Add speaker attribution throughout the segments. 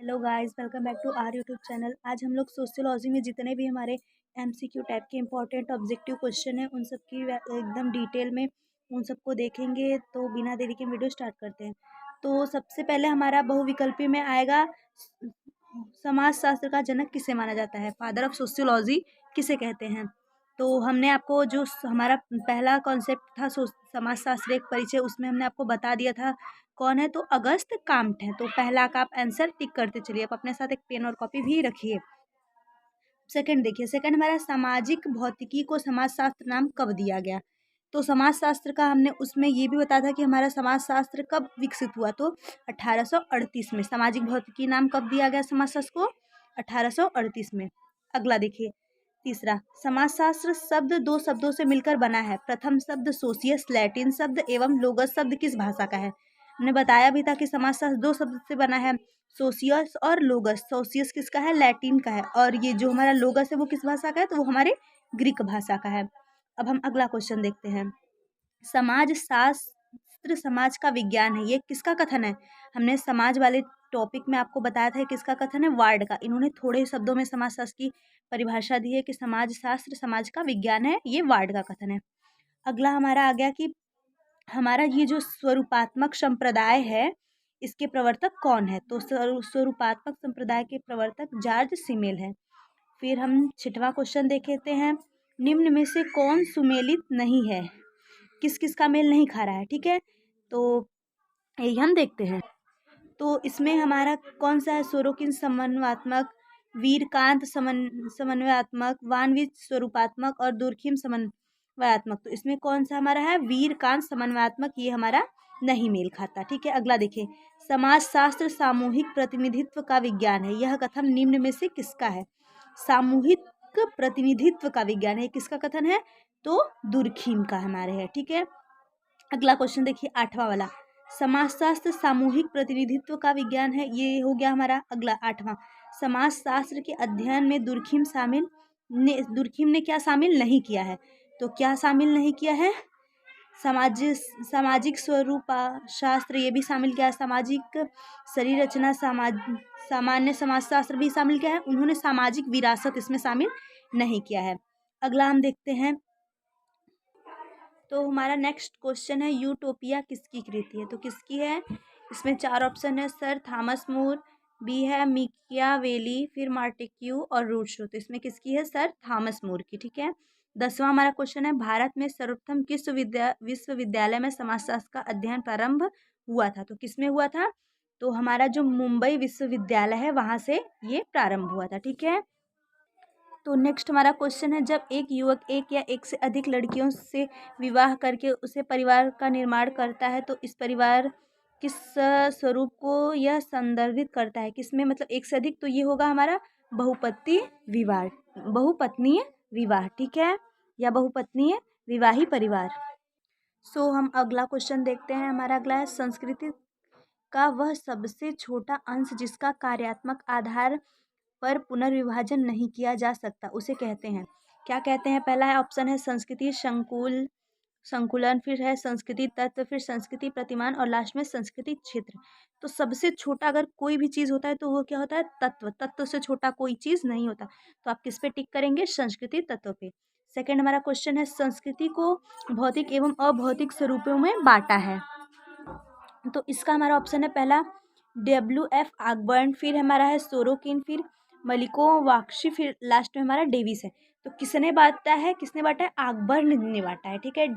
Speaker 1: Hello guys, welcome back to our YouTube channel. आज हम लोग सोशियोलॉजी में जितने भी हमारे एमसीक्यू टाइप के इंपॉर्टेंट ऑब्जेक्टिव क्वेश्चन है उन सब की एकदम डिटेल में उन सबको देखेंगे। तो बिना देरी के वीडियो स्टार्ट करते हैं। तो सबसे पहले हमारा बहुविकल्पी में आएगा, समाजशास्त्र का जनक किसे माना जाता है, फादर ऑफ सोशियोलॉजी किसे कहते हैं। तो हमने आपको जो हमारा पहला कॉन्सेप्ट था समाजशास्त्र एक परिचय, उसमें हमने आपको बता दिया था कौन है, तो अगस्त काम्ट है। तो पहला का आप आंसर टिक करते चलिए। आप अपने साथ एक पेन और कॉपी भी रखिए। सेकंड देखिए, सेकंड हमारा सामाजिक भौतिकी को समाजशास्त्र नाम कब दिया गया। तो समाजशास्त्र का हमने उसमें ये भी बताया था कि हमारा समाजशास्त्र कब विकसित हुआ। तो 1838 में। सामाजिक भौतिकी नाम कब दिया गया समाजशास्त्र को, 1838 में। अगला देखिए, तीसरा, समाजशास्त्र शब्द दो शब्दों से मिलकर बना है। प्रथम शब्द सोशियस लैटिन शब्द एवं लोगस शब्द किस भाषा का है। हमने बताया भी था कि समाजशास्त्र दो शब्द से बना है, सोशियस और लोगस। सोशियस किसका है, लैटिन का है, और ये जो हमारा लोगस है वो किस भाषा का है, तो वो हमारे ग्रीक भाषा का है। अब हम अगला क्वेश्चन देखते हैं। समाज शास्त्र समाज का विज्ञान है, ये किसका कथन है। हमने समाज वाले टॉपिक में आपको बताया था किसका कथन है, वार्ड का। इन्होंने थोड़े शब्दों में समाजशास्त्र की परिभाषा दी है कि समाज शास्त्र समाज का विज्ञान है, ये वार्ड का कथन है। अगला हमारा आ गया कि हमारा ये जो स्वरूपात्मक संप्रदाय है इसके प्रवर्तक कौन है। तो स्वरूपात्मक संप्रदाय के प्रवर्तक जॉर्ज सिमेल है। फिर हम छठवां क्वेश्चन देख लेते हैं। निम्न में से कौन सुमेलित नहीं है, किस किस का मेल नहीं खा रहा है, ठीक है। तो यही हम देखते हैं। तो इसमें हमारा कौन सा है, सोरोकिन समन्वयात्मक, वीरकांत समन्वयात्मक, वानविच स्वरूपात्मक और दुर्खिम समन्वयात्मक। तो इसमें कौन सा हमारा है, वीरकांत समन्वयात्मक, ये हमारा नहीं मेल खाता, ठीक है। अगला देखिए, समाजशास्त्र सामूहिक प्रतिनिधित्व का विज्ञान है, यह कथन निम्न में से किसका है। सामूहिक प्रतिनिधित्व का विज्ञान है, किसका कथन है, तो दुर्खिम का हमारे है, ठीक है। अगला क्वेश्चन देखिए, आठवां वाला, समाजशास्त्र सामूहिक प्रतिनिधित्व का विज्ञान है, ये हो गया हमारा। अगला आठवां, समाजशास्त्र के अध्ययन में दुर्खिम ने क्या शामिल नहीं किया है। तो क्या शामिल नहीं किया है, सामाजिक स्वरूप शास्त्र ये भी शामिल किया है, सामाजिक शरीर रचना सामान्य समाजशास्त्र भी शामिल किया है। उन्होंने सामाजिक विरासत इसमें शामिल नहीं किया है। अगला हम देखते हैं। तो हमारा नेक्स्ट क्वेश्चन है, यूटोपिया किसकी कृति है। तो किसकी है, इसमें चार ऑप्शन है, सर थॉमस मोर, बी है मिकियावेली, फिर मार्टिक्यू और रूसो। तो इसमें किसकी है, सर थॉमस मोर की, ठीक है। 10वां हमारा क्वेश्चन है, भारत में सर्वप्रथम किस विश्वविद्यालय में समाजशास्त्र का अध्ययन प्रारंभ हुआ था। तो किसमें हुआ था, तो हमारा जो मुंबई विश्वविद्यालय है वहाँ से ये प्रारंभ हुआ था, ठीक है। तो नेक्स्ट हमारा क्वेश्चन है, जब एक युवक एक या एक से अधिक लड़कियों से विवाह करके उसे परिवार का निर्माण करता है, तो इस परिवार किस स्वरूप को यह संदर्भित करता है, किसमें, मतलब एक से अधिक, तो ये होगा हमारा बहुपत्नीय विवाह, बहुपत्नीय विवाह, ठीक है, या बहुपत्नीय विवाही परिवार। सो हम अगला क्वेश्चन देखते हैं। हमारा अगला है, संस्कृति का वह सबसे छोटा अंश जिसका कार्यात्मक आधार पर पुनर्विभाजन नहीं किया जा सकता उसे कहते हैं, क्या कहते हैं। पहला है ऑप्शन है संस्कृति संकुलन, फिर है संस्कृति तत्व, फिर संस्कृति प्रतिमान और लास्ट में संस्कृति क्षेत्र। तो सबसे छोटा अगर कोई भी चीज़ होता है तो वो क्या होता है, तत्व। तत्व से छोटा कोई चीज़ नहीं होता। तो आप किस पे टिक करेंगे, संस्कृति तत्व पे। सेकंड हमारा क्वेश्चन है, संस्कृति को भौतिक एवं अभौतिक स्वरूपों में बांटा है। तो इसका हमारा ऑप्शन है पहला WF आगबर्न, फिर हमारा है सोरोकिन, फिर मलिकोवाक्शी, फिर लास्ट में हमारा डेविस है। तो किसने बांटा है, आगबर्न ने बांटा है, ठीक है।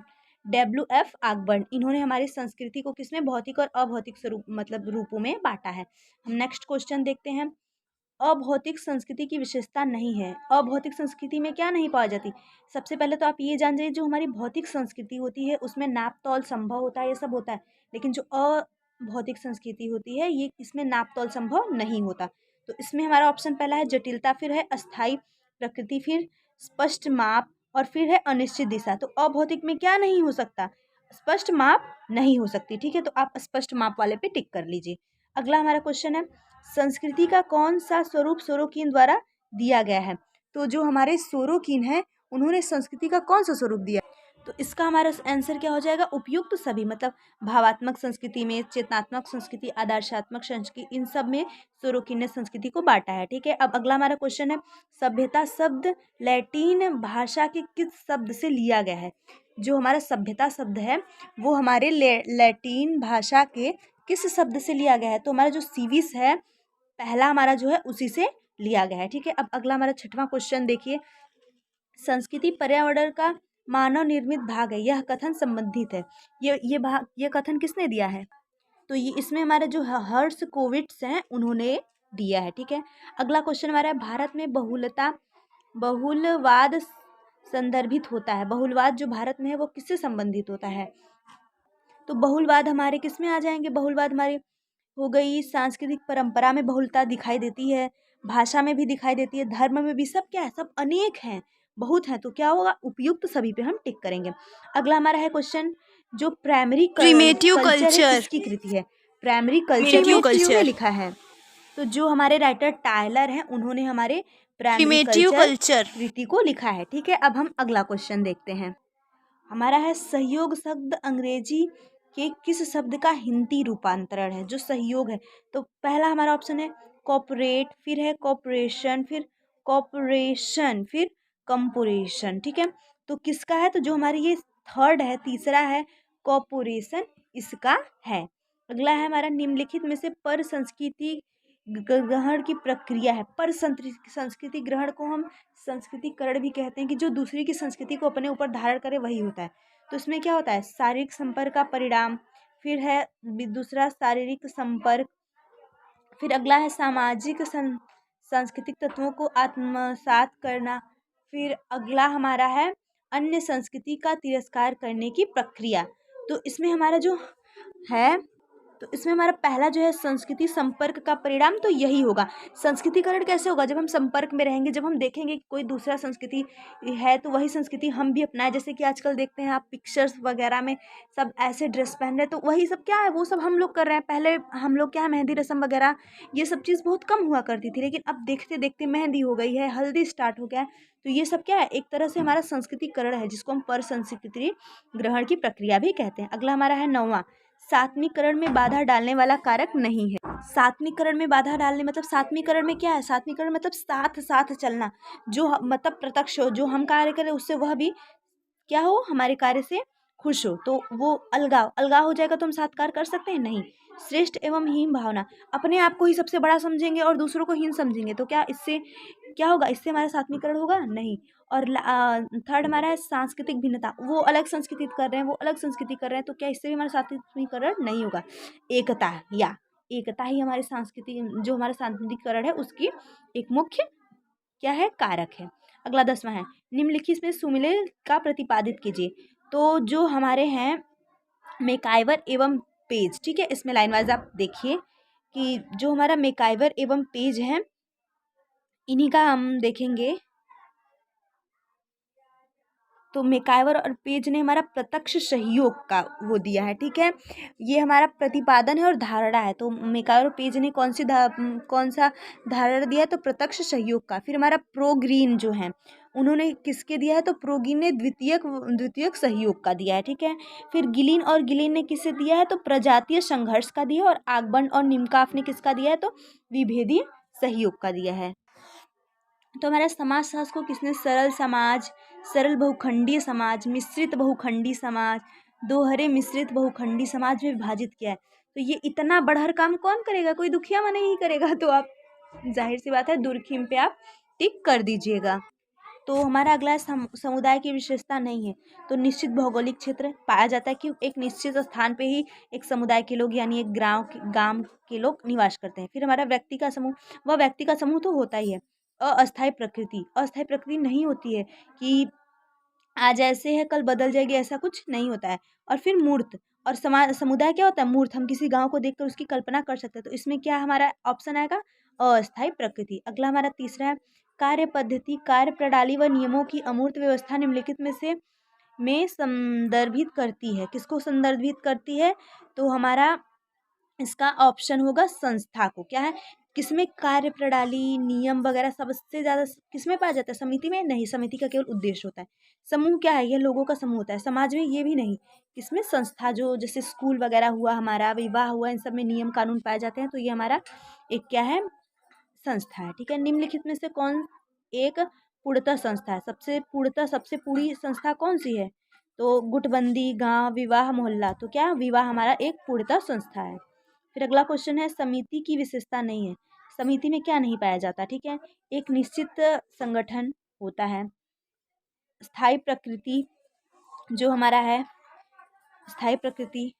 Speaker 1: WF आगबर्न, इन्होंने हमारी संस्कृति को किसमें, भौतिक और अभौतिक स्वरूप मतलब रूपों में बांटा है। हम नेक्स्ट क्वेश्चन देखते हैं। अभौतिक संस्कृति की विशेषता नहीं है, अभौतिक संस्कृति में क्या नहीं पाई जाती। सबसे पहले तो आप ये जान जाइए, जो हमारी भौतिक संस्कृति होती है उसमें नाप तौल संभव होता है, ये सब होता है। लेकिन जो अभौतिक संस्कृति होती है ये इसमें नाप तौल संभव नहीं होता। तो इसमें हमारा ऑप्शन पहला है जटिलता, फिर है अस्थाई प्रकृति, फिर स्पष्ट माप और फिर है अनिश्चित दिशा। तो अभौतिक में क्या नहीं हो सकता, स्पष्ट माप नहीं हो सकती, ठीक है। तो आप स्पष्ट माप वाले पे टिक कर लीजिए। अगला हमारा क्वेश्चन है, संस्कृति का कौन सा स्वरूप सोरोकिन द्वारा दिया गया है। तो जो हमारे सोरोकिन है उन्होंने संस्कृति का कौन सा स्वरूप दिया, तो इसका हमारा आंसर क्या हो जाएगा? उपयुक्त सभी, मतलब भावात्मक संस्कृति में, चेतनात्मक संस्कृति, आदर्शात्मक संस्कृति, इन सब में सोरोकिन ने संस्कृति को बांटा है। ठीक है, अब अगला हमारा क्वेश्चन है, सभ्यता शब्द लैटिन भाषा के किस शब्द से लिया गया है? जो हमारा सभ्यता शब्द है वो हमारे लैटिन भाषा के किस शब्द से लिया गया है? तो हमारा जो सिविस है पहला हमारा जो है उसी से लिया गया है। ठीक है, अब अगला हमारा छठवां क्वेश्चन देखिए, संस्कृति पर्यावरण का मानव निर्मित भाग है, यह कथन संबंधित है। ये कथन किसने दिया है? तो ये इसमें हमारे जो हर्ष कोविट्स हैं उन्होंने दिया है। ठीक है, अगला क्वेश्चन हमारा है, भारत में बहुलवाद संदर्भित होता है। बहुलवाद जो भारत में है वो किससे संबंधित होता है? तो बहुलवाद हमारे किस में आ जाएंगे? बहुलवाद हमारे हो गई सांस्कृतिक परंपरा में बहुलता दिखाई देती है, भाषा में भी दिखाई देती है, धर्म में भी। सब क्या है? सब अनेक हैं, बहुत हैं। तो क्या होगा? उपयुक्त सभी पे हम टिक करेंगे। अगला हमारा है क्वेश्चन, जो प्राइमरी
Speaker 2: प्रिमेटिव
Speaker 1: कल्चर है
Speaker 2: कल्चर,
Speaker 1: किसकी कृति है? प्राइमरी कल्चर किसने लिखा है? तो जो हमारे राइटर टायलर हैं उन्होंने हमारे प्राइमरी
Speaker 2: प्रिमेटिव
Speaker 1: कल्चर
Speaker 2: कल्चर।
Speaker 1: कृति को लिखा है। ठीक है, अब हम अगला क्वेश्चन देखते हैं, हमारा है, सहयोग शब्द अंग्रेजी के किस शब्द का हिंदी रूपांतरण है? जो सहयोग है, तो पहला हमारा ऑप्शन है कॉपरेट, फिर है कॉपरेशन, फिर कॉपरेशन, फिर कंपोरेशन। ठीक है, तो किसका है? तो जो हमारी ये थर्ड है, तीसरा है कॉपोरेशन, इसका है। अगला है हमारा, निम्नलिखित में से पर संस्कृति ग्रहण की प्रक्रिया है। पर संस्कृति ग्रहण को हम संस्कृतिकरण भी कहते हैं, कि जो दूसरी की संस्कृति को अपने ऊपर धारण करे वही होता है। तो इसमें क्या होता है? शारीरिक संपर्क का परिणाम, फिर है दूसरा शारीरिक संपर्क, फिर अगला है सामाजिक सांस्कृतिक तत्वों को आत्मसात करना, फिर अगला हमारा है अन्य संस्कृति का तिरस्कार करने की प्रक्रिया। तो इसमें हमारा जो है, तो इसमें हमारा पहला जो है संस्कृति संपर्क का परिणाम, तो यही होगा। संस्कृतिकरण कैसे होगा? जब हम संपर्क में रहेंगे, जब हम देखेंगे कि कोई दूसरा संस्कृति है तो वही संस्कृति हम भी अपनाएं। जैसे कि आजकल देखते हैं आप पिक्चर्स वगैरह में सब ऐसे ड्रेस पहन रहे हैं, तो वही सब क्या है? वो सब हम लोग कर रहे हैं। पहले हम लोग क्या है, मेहंदी रस्म वगैरह ये सब चीज़ बहुत कम हुआ करती थी, लेकिन अब देखते देखते मेहंदी हो गई है, हल्दी स्टार्ट हो गया है। तो ये सब क्या है? एक तरह से हमारा संस्कृतिकरण है, जिसको हम पर संस्कृति ग्रहण की प्रक्रिया भी कहते हैं। अगला हमारा है नौवां, सात्वीकरण में बाधा डालने वाला कारक नहीं है। सात्वीकरण में बाधा डालने मतलब सात्वीकरण में क्या है? सात्वीकरण मतलब साथ साथ चलना, जो मतलब प्रत्यक्ष हो, जो हम कार्य करें उससे वह भी क्या हो? हमारे कार्य से खुश हो। तो वो अलगाव अलगाव हो जाएगा तो हम सात्कार कर सकते हैं? नहीं। श्रेष्ठ एवं हीन भावना, अपने आप को ही सबसे बड़ा समझेंगे और दूसरों को हीन समझेंगे, तो क्या इससे क्या होगा? इससे हमारा सात्वीकरण होगा? नहीं। और थर्ड हमारा है सांस्कृतिक भिन्नता, वो अलग संस्कृति कर रहे हैं, वो अलग संस्कृति कर रहे हैं, तो क्या इससे भी हमारा सात्विकरण नहीं होगा? एकता, या एकता ही हमारे जो हमारा सांस्कृतिकरण है उसकी एक मुख्य क्या है? कारक है। अगला 10वां है, निम्नलिखित में सुमेलित का प्रतिपादित कीजिए। तो जो हमारे हैं मैकाइवर एवं पेज, ठीक है, इसमें लाइन वाइज आप देखिए कि जो हमारा मैकाइवर एवं पेज है इन्हीं का हम देखेंगे। तो मैकाइवर और पेज ने हमारा प्रत्यक्ष सहयोग का वो दिया है। ठीक है, ये हमारा प्रतिपादन है और धारणा है। तो मैकाइवर और पेज ने कौन सा धारणा दिया है? तो प्रत्यक्ष सहयोग का। फिर हमारा प्रोग्रीन जो है उन्होंने किसके दिया है? तो प्रोग्रीन ने द्वितीयक सहयोग का दिया है। ठीक है, फिर गिलिन और गिलिन ने किसे दिया है? तो प्रजातीय संघर्ष का दिया है। और आगबन और निमकाफ ने किसका दिया है? तो विभेदीय सहयोग का दिया है। तो हमारा समाजशास्त्र को किसने सरल समाज, सरल बहुखंडीय समाज, मिश्रित बहुखंडी समाज, दोहरे मिश्रित बहुखंडी समाज में विभाजित किया है? तो ये इतना बढ़हर काम कौन करेगा? कोई दुखिया मन ही करेगा। तो आप जाहिर सी बात है दुर्खिम पे आप टिक कर दीजिएगा। तो हमारा अगला समुदाय की विशेषता नहीं है। तो निश्चित भौगोलिक क्षेत्र पाया जाता है कि एक निश्चित स्थान पे ही एक समुदाय के लोग यानी एक गांव के लोग निवास करते हैं। फिर हमारा व्यक्ति का समूह, वह व्यक्ति का समूह तो होता ही है। अस्थायी प्रकृति नहीं होती है कि आज ऐसे है कल बदल जाएगी, ऐसा कुछ नहीं होता है। और फिर मूर्त और समुदाय क्या होता है? मूर्त। हम किसी गांव को देखकर उसकी कल्पना कर सकते हैं। तो इसमें क्या हमारा ऑप्शन आएगा? अस्थायी प्रकृति। अगला हमारा तीसरा है, कार्य पद्धति, कार्य प्रणाली व नियमों की अमूर्त व्यवस्था निम्नलिखित में से संदर्भित करती है। किसको संदर्भित करती है? तो हमारा इसका ऑप्शन होगा संस्था को। क्या है? किसमें कार्य प्रणाली, नियम वगैरह सबसे ज़्यादा किसमें पाया जाता है? समिति में नहीं, समिति का केवल उद्देश्य होता है। समूह क्या है? यह लोगों का समूह होता है। समाज में ये भी नहीं, किसमें? संस्था, जो जैसे स्कूल वगैरह हुआ, हमारा विवाह हुआ, इन सब में नियम कानून पाए जाते हैं, तो ये हमारा एक क्या है? संस्था है। ठीक है, निम्नलिखित में से कौन एक पूर्णतः संस्था है? सबसे पूर्णतः सबसे पूरी संस्था कौन सी है? तो गुटबंदी, गांव, विवाह, मोहल्ला। तो क्या विवाह हमारा एक पूर्णतः संस्था है। फिर अगला क्वेश्चन है, समिति की विशेषता नहीं है। समिति में क्या नहीं पाया जाता? ठीक है, एक निश्चित संगठन होता है, स्थायी प्रकृति जो हमारा है, स्थायी प्रकृति,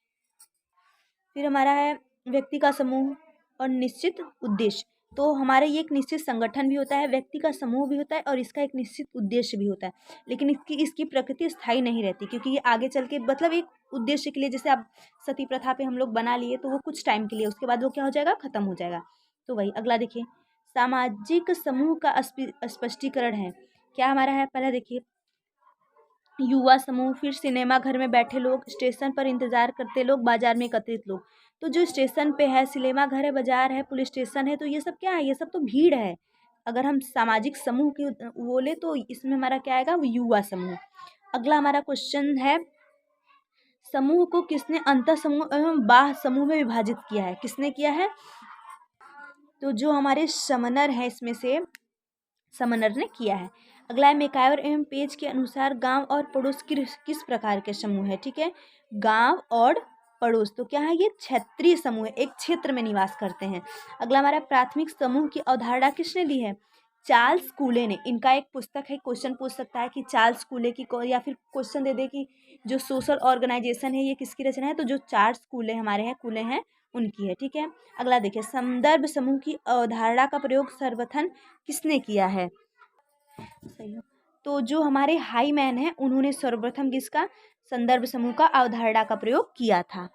Speaker 1: फिर हमारा है व्यक्ति का समूह और निश्चित उद्देश्य। तो हमारे ये एक निश्चित संगठन भी होता है, व्यक्ति का समूह भी होता है और इसका एक निश्चित उद्देश्य भी होता है, लेकिन इसकी प्रकृति स्थायी नहीं रहती, क्योंकि ये आगे चल के मतलब एक उद्देश्य के लिए, जैसे आप सती प्रथा पे हम लोग बना लिए तो वो कुछ टाइम के लिए, उसके बाद वो क्या हो जाएगा? खत्म हो जाएगा। तो वही अगला देखिए, सामाजिक समूह का स्पष्टीकरण है। क्या हमारा है? पहले देखिए, युवा समूह, फिर सिनेमा घर में बैठे लोग, स्टेशन पर इंतजार करते लोग, बाजार में एकत्रित लोग। तो जो स्टेशन पे है, सिनेमा घर है, बाजार है, पुलिस स्टेशन है, तो ये सब क्या है? ये सब तो भीड़ है। अगर हम सामाजिक समूह की बोले तो इसमें हमारा क्या आएगा? वो युवा समूह। अगला हमारा क्वेश्चन है, समूह को किसने अंतः समूह एवं बाह्य समूह में विभाजित किया है? किसने किया है? तो जो हमारे समनर है, इसमें से समनर ने किया है। अगला है, मेकायर एवं पेज के अनुसार गांव और पड़ोस किस प्रकार के समूह है? ठीक है, गांव और पड़ोस, तो क्या है? ये क्षेत्रीय समूह है, एक क्षेत्र में निवास करते हैं। अगला हमारा, प्राथमिक समूह की अवधारणा किसने दी है? चार्ल्स कूले ने। इनका एक पुस्तक है, क्वेश्चन पूछ सकता है कि चार्ल्स कूले की या फिर क्वेश्चन दे दे कि जो सोशल ऑर्गेनाइजेशन है ये किसकी रचना है? तो जो चार्ल्स कूले हमारे हैं, कूले हैं, उनकी है। ठीक है, अगला देखिए, संदर्भ समूह की अवधारणा का प्रयोग सर्वप्रथम किसने किया है? सही है, तो जो हमारे हाई मैन है, उन्होंने सर्वप्रथम किसका? संदर्भ समूह का अवधारणा का प्रयोग किया था।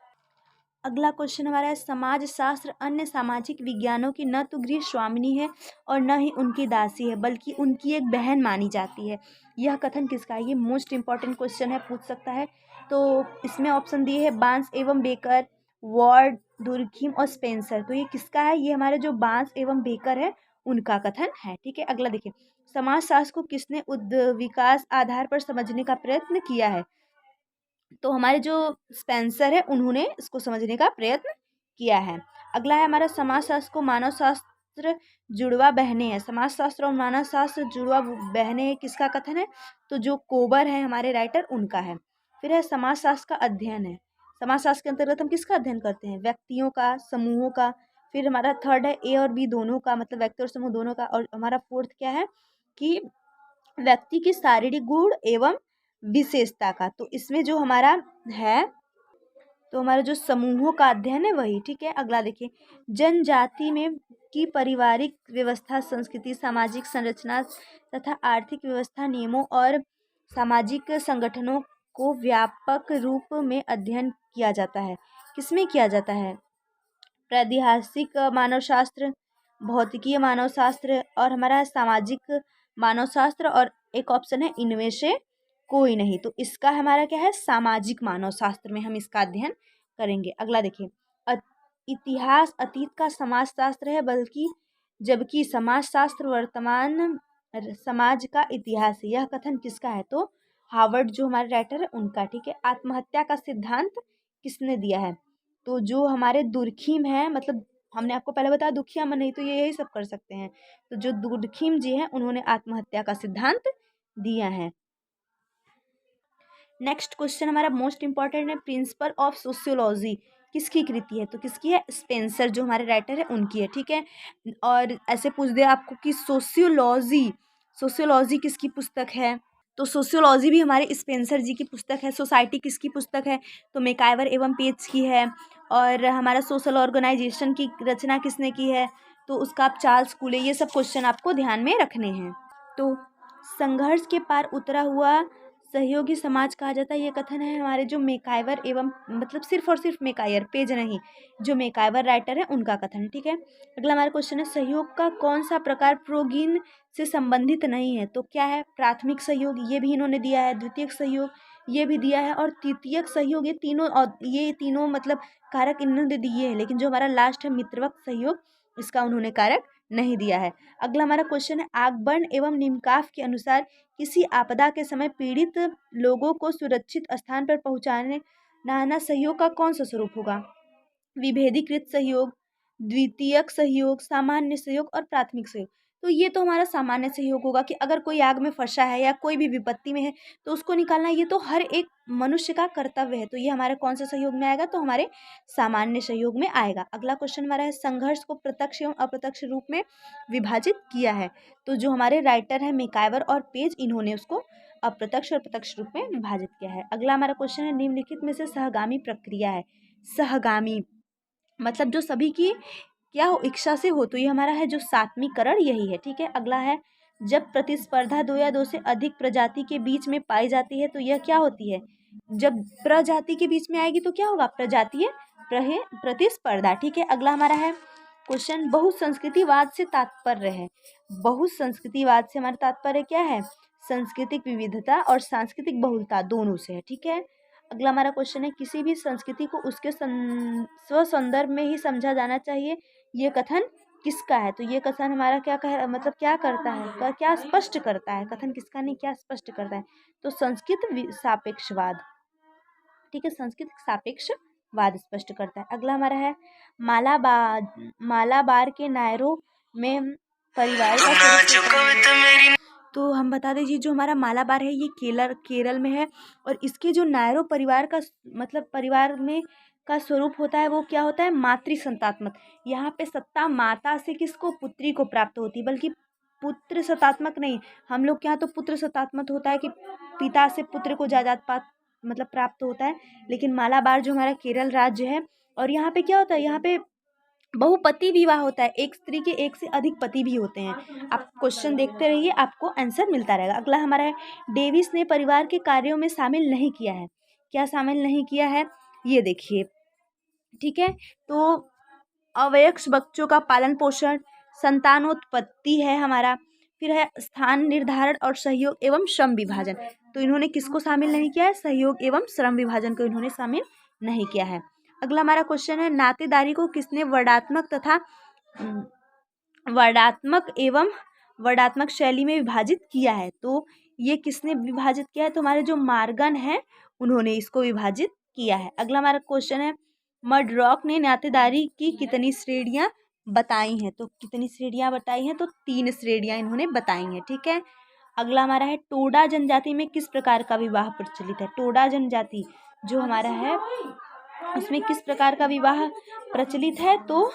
Speaker 1: अगला क्वेश्चन हमारा है, समाज शास्त्र अन्य सामाजिक विज्ञानों की न तो गृह स्वामिनी है और न ही उनकी दासी है, बल्कि उनकी एक बहन मानी जाती है। यह कथन किसका है? ये मोस्ट इंपॉर्टेंट क्वेश्चन है, पूछ सकता है। तो इसमें ऑप्शन दिए है, बांस एवं बेकर, वॉर्ड, दुर्खिम और स्पेंसर। तो ये किसका है? ये हमारे जो बांस एवं बेकर है, उनका कथन है। ठीक है, अगला देखिए, समाज शास्त्र को किसने विकास आधार पर समझने का प्रयत्न किया है? तो हमारे जो स्पेंसर है, उन्होंने इसको समझने का प्रयत्न किया है। अगला है हमारा, समाजशास्त्र को मानव शास्त्र जुड़वा बहने हैं। समाजशास्त्र और मानव शास्त्र जुड़वा बहने किसका कथन है? तो जो कोबर है हमारे राइटर, उनका है। फिर है, समाजशास्त्र का अध्ययन है। समाजशास्त्र के अंतर्गत हम किसका अध्ययन करते हैं? व्यक्तियों का, समूहों का। फिर हमारा थर्ड है, ए और बी दोनों का, मतलब व्यक्ति और समूह दोनों का। और हमारा फोर्थ क्या है कि व्यक्ति की शारीरिक गुण एवं विशेषता का। तो इसमें जो हमारा है, तो हमारा जो समूहों का अध्ययन है वही। ठीक है, अगला देखिए, जनजाति में की पारिवारिक व्यवस्था, संस्कृति, सामाजिक संरचना तथा आर्थिक व्यवस्था, नियमों और सामाजिक संगठनों को व्यापक रूप में अध्ययन किया जाता है। किसमें किया जाता है? प्रातिहासिक मानवशास्त्र, भौतिकीय मानवशास्त्र और हमारा सामाजिक मानवशास्त्र, और एक ऑप्शन है इनमें से कोई नहीं। तो इसका हमारा क्या है? सामाजिक मानवशास्त्र में हम इसका अध्ययन करेंगे। अगला देखिए, इतिहास अतीत का समाजशास्त्र है, बल्कि जबकि समाजशास्त्र वर्तमान समाज का इतिहास है। यह कथन किसका है? तो हार्वर्ड जो हमारे राइटर है, उनका। ठीक है, आत्महत्या का सिद्धांत किसने दिया है? तो जो हमारे दुर्खिम है, मतलब हमने आपको पहले बताया दुखिया मन, नहीं तो ये यही सब कर सकते हैं। तो जो दुर्खिम जी हैं, उन्होंने आत्महत्या का सिद्धांत दिया है। नेक्स्ट क्वेश्चन हमारा मोस्ट इंपॉर्टेंट है, प्रिंसिपल ऑफ सोशियोलॉजी किसकी कृति है? तो किसकी है? स्पेंसर जो हमारे राइटर है, उनकी है। ठीक है, और ऐसे पूछ दे आपको कि सोशियोलॉजी, सोशियोलॉजी किसकी पुस्तक है? तो सोशियोलॉजी भी हमारे स्पेंसर जी की पुस्तक है। सोसाइटी किसकी पुस्तक है? तो मेकाइवर एवं पेज की है। और हमारा सोशल ऑर्गेनाइजेशन की रचना किसने की है? तो उसका आप चार्ल्स कूले। ये सब क्वेश्चन आपको ध्यान में रखने हैं। तो संघर्ष के पार उतरा हुआ सहयोगी समाज कहा जाता है, ये कथन है हमारे जो मेकाइवर एवं, मतलब सिर्फ और सिर्फ मेकायर, पेज नहीं, जो मेकाइवर राइटर है, उनका कथन है। ठीक है, अगला हमारा क्वेश्चन है, सहयोग का कौन सा प्रकार प्रोगीन से संबंधित नहीं है? तो क्या है? प्राथमिक सहयोग, ये भी इन्होंने दिया है। द्वितीयक सहयोग, ये भी दिया है। और तृतीयक सहयोग, ये तीनों, और ये तीनों मतलब कारक इन्होंने दिए हैं। लेकिन जो हमारा लास्ट है मित्रवत सहयोग, इसका उन्होंने कारक नहीं दिया है। अगला हमारा क्वेश्चन है, आगबन एवं निमकाफ के अनुसार किसी आपदा के समय पीड़ित लोगों को सुरक्षित स्थान पर पहुंचाने नाना सहयोग का कौन सा स्वरूप होगा? विभेदीकृत सहयोग, द्वितीयक सहयोग, सामान्य सहयोग और प्राथमिक सहयोग। तो ये तो हमारा सामान्य सहयोग होगा कि अगर कोई आग में फंसा है या कोई भी विपत्ति में है तो उसको निकालना ये तो हर एक मनुष्य का कर्तव्य है। तो ये हमारे कौन सा सहयोग में आएगा? तो हमारे सामान्य सहयोग में आएगा। अगला क्वेश्चन हमारा है, संघर्ष को प्रत्यक्ष एवं अप्रत्यक्ष रूप में विभाजित किया है। तो जो हमारे राइटर है मैकाइवर और पेज, इन्होंने उसको अप्रत्यक्ष और प्रत्यक्ष रूप में विभाजित किया है। अगला हमारा क्वेश्चन है, निम्नलिखित में से सहगामी प्रक्रिया है। सहगामी मतलब जो सभी की क्या हो, इच्छा से हो। तो ये हमारा है जो सात्मीकरण, यही है। ठीक है, अगला है, जब प्रतिस्पर्धा दो या दो से अधिक प्रजाति के बीच में पाई जाती है तो यह क्या होती है? जब प्रजाति के बीच में आएगी तो क्या होगा? प्रजातीय प्रतिस्पर्धा। ठीक है, अगला हमारा है क्वेश्चन, बहुसंस्कृतिवाद से तात्पर्य है। बहुसंस्कृतिवाद से हमारा तात्पर्य क्या है? सांस्कृतिक विविधता और सांस्कृतिक बहुलता दोनों से है। ठीक है, अगला हमारा क्वेश्चन है, किसी भी संस्कृति को उसके स्व संदर्भ में ही समझा जाना चाहिए, ये कथन किसका है? तो ये कथन हमारा क्या कह मतलब क्या करता है, क्या स्पष्ट करता है? कथन किसका नहीं, क्या स्पष्ट करता है? तो संस्कृत सापेक्षवाद। ठीक है, संस्कृत सापेक्षवाद स्पष्ट करता है। अगला हमारा है, मालाबार के नायरों में परिवार का, तो हम बता दीजिए जो हमारा मालाबार है ये केरल में है और इसके जो नायरो परिवार का मतलब परिवार में का स्वरूप होता है वो क्या होता है? मातृ संतात्मक। यहाँ पे सत्ता माता से किसको? पुत्री को प्राप्त होती है, बल्कि पुत्र सत्तात्मक नहीं। हम लोग के यहाँ तो पुत्र सत्तात्मक होता है कि पिता से पुत्र को जायदाद मतलब प्राप्त होता है, लेकिन मालाबार जो हमारा केरल राज्य है और यहाँ पे क्या होता है? यहाँ पे बहुपति विवाह होता है, एक स्त्री के एक से अधिक पति भी होते हैं। आप क्वेश्चन देखते रहिए, आपको आंसर मिलता रहेगा। अगला हमारा है, डेविस ने परिवार के कार्यों में शामिल नहीं किया है। क्या शामिल नहीं किया है? ये देखिए। ठीक है, तो अवयस्क बच्चों का पालन पोषण, संतानोत्पत्ति है हमारा, फिर है स्थान निर्धारण और सहयोग एवं श्रम विभाजन। तो इन्होंने किसको शामिल नहीं किया है? सहयोग एवं श्रम विभाजन को इन्होंने शामिल नहीं किया है। अगला हमारा क्वेश्चन है, नातेदारी को किसने वर्णात्मक तथा वर्णात्मक शैली में विभाजित किया है? तो ये किसने विभाजित किया है? तो हमारे जो मार्गन है उन्होंने इसको विभाजित किया है। अगला हमारा क्वेश्चन है, मडरॉक ने नातेदारी की कितनी श्रेणियां बताई हैं? तो कितनी श्रेणियां बताई हैं? तो 3 श्रेणियां इन्होंने बताई हैं। ठीक है, अगला हमारा है, टोडा जनजाति में किस प्रकार का विवाह प्रचलित है? टोडा जनजाति जो हमारा है उसमें किस प्रकार का विवाह प्रचलित है? तो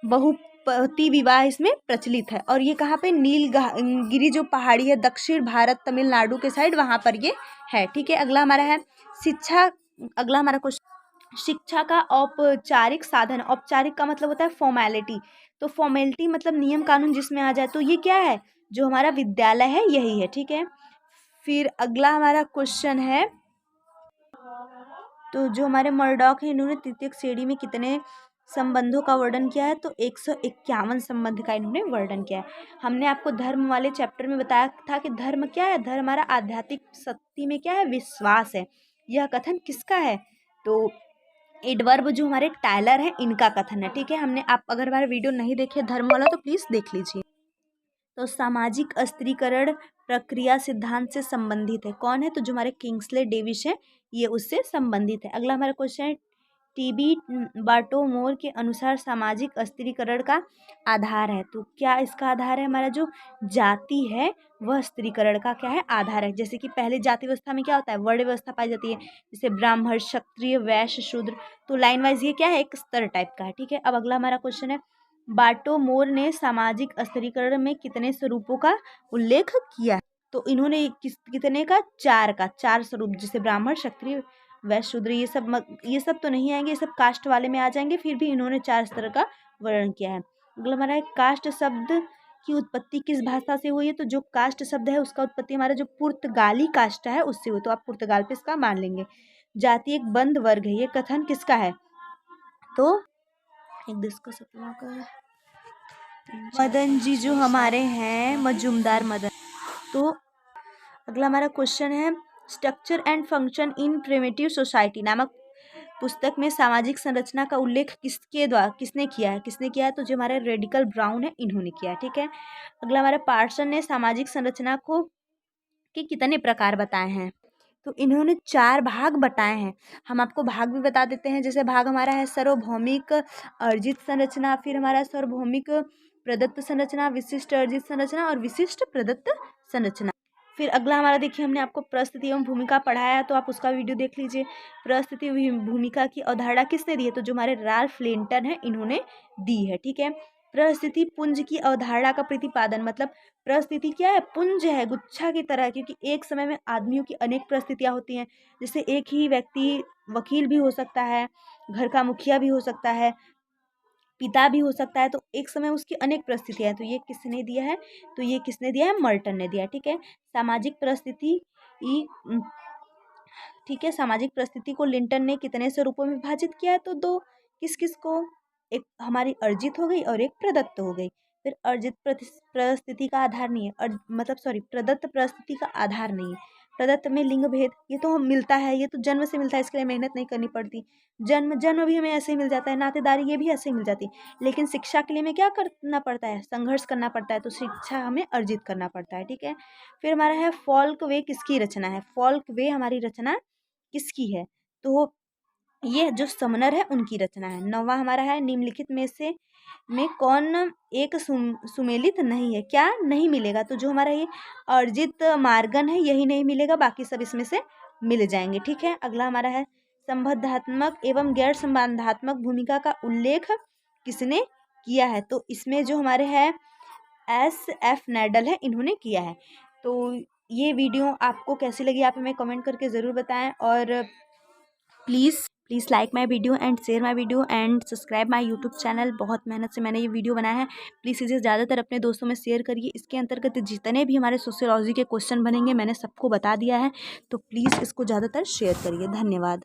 Speaker 1: बहुपति विवाह इसमें प्रचलित है। और ये कहाँ पे? नीलगिरी जो पहाड़ी है दक्षिण भारत तमिलनाडु के साइड, वहाँ पर ये है। ठीक है, अगला हमारा है शिक्षा। अगला हमारा क्वेश्चन, शिक्षा का औपचारिक साधन। औपचारिक का मतलब होता है फॉर्मेलिटी, तो फॉर्मेलिटी मतलब नियम कानून जिसमें आ जाए, तो ये क्या है? जो हमारा विद्यालय है यही है। ठीक है, फिर अगला हमारा क्वेश्चन है, तो जो हमारे मर्डॉक है इन्होंने तृतीयक श्रेणी में कितने संबंधों का वर्णन किया है? तो 151 संबंध का इन्होंने वर्णन किया है। हमने आपको धर्म वाले चैप्टर में बताया था कि धर्म क्या है? धर्म हमारा आध्यात्मिक शक्ति में क्या है? विश्वास है। यह कथन किसका है? तो एडवर्ब जो हमारे टायलर है इनका कथन है। ठीक है, हमने आप अगर हमारा वीडियो नहीं देखे धर्म वाला तो प्लीज़ देख लीजिए। तो सामाजिक अस्त्रीकरण प्रक्रिया सिद्धांत से संबंधित है। कौन है? तो जो हमारे किंग्सले डेविस है ये उससे संबंधित है। अगला हमारा क्वेश्चन है, टीबी बार्टोमोर के अनुसार सामाजिक अस्त्रीकरण का आधार है। तो क्या इसका आधार है? हमारा जो जाति है वह स्त्रीकरण का क्या है? आधार है। जैसे कि पहले जाति व्यवस्था में क्या होता है? वर्ण व्यवस्था पाई जाती है, जैसे ब्राह्मण, क्षत्रिय, वैश्य, शूद्र। तो लाइन वाइज ये क्या है? एक स्तर टाइप का है। ठीक है, अब अगला हमारा क्वेश्चन है, बार्टोमोर ने सामाजिक अस्त्रीकरण में कितने स्वरूपों का उल्लेख किया है? तो इन्होंने कितने का? 4 स्वरूप, जैसे ब्राह्मण, क्षत्रिय, वैश्य, शूद्र। ये सब तो नहीं आएंगे, ये सब कास्ट वाले में आ जाएंगे। फिर भी इन्होंने 4 स्तर का वर्णन किया है। अगला हमारा है, कास्ट शब्द की उत्पत्ति किस भाषा से हुई है? तो जो कास्ट शब्द है उसका उत्पत्ति हमारा जो पुर्तगाली कास्ट है उससे हुई। तो आप पुर्तगाल पे इसका मान लेंगे। जाति एक बंद वर्ग है, ये कथन किसका है? तो एक देश का सपना का मदन जी जो हमारे हैं मजूमदार मदन। तो अगला हमारा क्वेश्चन है, structure and function in primitive society नामक पुस्तक में सामाजिक संरचना का उल्लेख किसने किया है तो जो हमारे रेडिकल ब्राउन है इन्होंने किया है। ठीक है, अगला हमारे पार्सन ने सामाजिक संरचना को के कितने प्रकार बताए हैं, तो इन्होंने 4 भाग बताए हैं। हम आपको भाग भी बता देते हैं। जैसे भाग हमारा है सार्वभौमिक अर्जित संरचना, फिर हमारा सार्वभौमिक प्रदत्त संरचना, विशिष्ट अर्जित संरचना और विशिष्ट प्रदत्त संरचना। फिर अगला हमारा देखिए, हमने आपको परिस्थिति एवं भूमिका पढ़ाया तो आप उसका वीडियो देख लीजिए। परिस्थिति भूमिका की अवधारणा किसने दी है, तो जो हमारे राल्फ लेंटन है इन्होंने दी है। ठीक है, परिस्थिति पुंज की अवधारणा का प्रतिपादन, मतलब परिस्थिति क्या है, पुंज है, गुच्छा की तरह, क्योंकि एक समय में आदमियों की अनेक परिस्थितियां होती हैं। जैसे एक ही व्यक्ति वकील भी हो सकता है, घर का मुखिया भी हो सकता है, पिता भी हो सकता है, तो एक समय उसकी अनेक परिस्थितियां हैं। तो ये किसने दिया है, तो ये किसने दिया है, मर्टन ने दिया है। ठीक है, सामाजिक परिस्थिति ठीक है, सामाजिक परिस्थिति को लिंटन ने कितने स्वरूपों में विभाजित किया है, तो 2। किस किस को, एक हमारी अर्जित हो गई और एक प्रदत्त हो गई। फिर अर्जित परिस्थिति का आधार नहीं है, मतलब सॉरी, प्रदत्त परिस्थिति का आधार नहीं है। प्रदत्त में लिंग भेद ये तो मिलता है, ये तो जन्म से मिलता है, इसके लिए मेहनत नहीं करनी पड़ती। जन्म भी हमें ऐसे ही मिल जाता है, नातेदारी ये भी ऐसे ही मिल जाती है। लेकिन शिक्षा के लिए हमें क्या करना पड़ता है, संघर्ष करना पड़ता है, तो शिक्षा हमें अर्जित करना पड़ता है। ठीक है, फिर हमारा है फॉल्क वे किसकी रचना है, फॉल्क वे हमारी रचना किसकी है, तो ये जो समनर है उनकी रचना है। 9वां हमारा है निम्नलिखित में कौन एक सुमेलित नहीं है, क्या नहीं मिलेगा, तो जो हमारा ये अर्जित मार्गन है यही नहीं मिलेगा, बाकी सब इसमें से मिल जाएंगे। ठीक है, अगला हमारा है संबंधात्मक एवं गैर संबंधात्मक भूमिका का उल्लेख किसने किया है, तो इसमें जो हमारे हैं SF नैडल है इन्होंने किया है। तो ये वीडियो आपको कैसी लगी आप हमें कमेंट करके ज़रूर बताएं, और please like my video and share my video and subscribe my YouTube channel. बहुत मेहनत से मैंने ये वीडियो बनाया है, प्लीज़ इसे ज़्यादातर अपने दोस्तों में शेयर करिए। इसके अंतर्गत जितने भी हमारे सोशियोलॉजी के क्वेश्चन बनेंगे मैंने सबको बता दिया है, तो प्लीज़ इसको ज़्यादातर शेयर करिए। धन्यवाद।